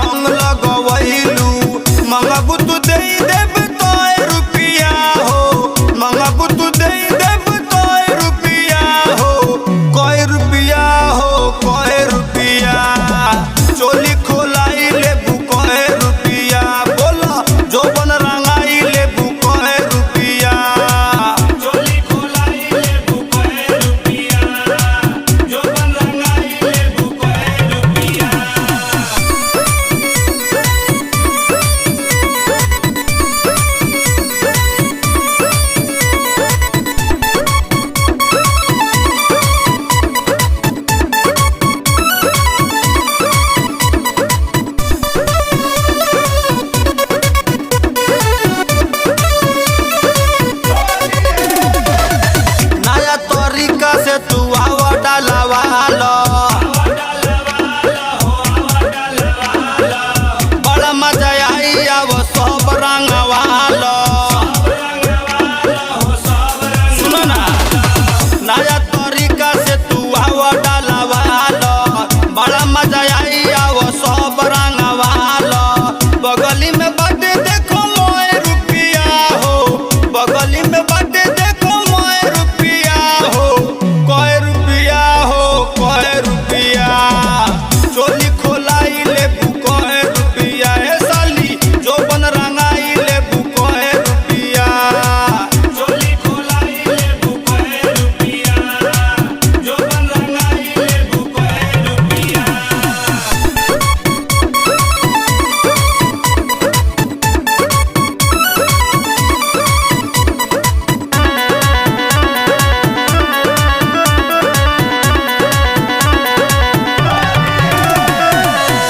रंग लगवैलू मंगबू तू दे देब तोय रुपिया हो मंगबू तू दे देब तोय रुपिया हो कोई रुपिया हो कोई रुपिया चोली खोलाई लेबू कोई रुपिया बोला जो बन रंगाई लेबू कोई रुपिया चोली खोलाई लेबू कोई रुपिया जो बन रंगाई लेबू कोई रुपिया। नया तरीका से तू आवा डालवा लो बड़ा मजा आई आव सब रंगवा लो सुनो ना नया तरीका से तू आवा डालवा लो बड़ा मजा आई आव सब रंगवा लो बगली में बाटे देखो मोए रुपिया हो बगली में बाटे देखो मोए रुपिया हो कोई रुपिया हो कोई रुपिया चोली खोलाई लेबू कोई रुपिया ए साली जो बन रंगाई लेबू कोई रुपिया चोली खोलाई लेबू कोई रुपिया जो बन रंगाई लेबू कोई रुपिया।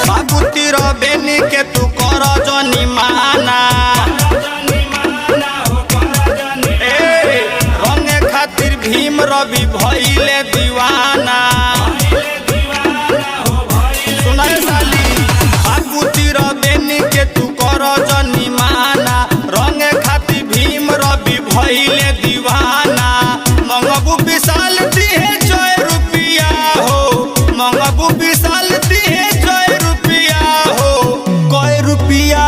बाबू तीर बेनी के तू कर जनी माना ए रंगे खातिर भीम रवि भइले दीवाना सुनाए साली बाबू तीर बेनी के तू कर जनी माना रंगे खातिर भीम रवि भइले दीवाना मंगबू विशाल दिहे जय रुपिया हो मंगबू विशाल दिहे जय रुपिया हो कोई रुपिया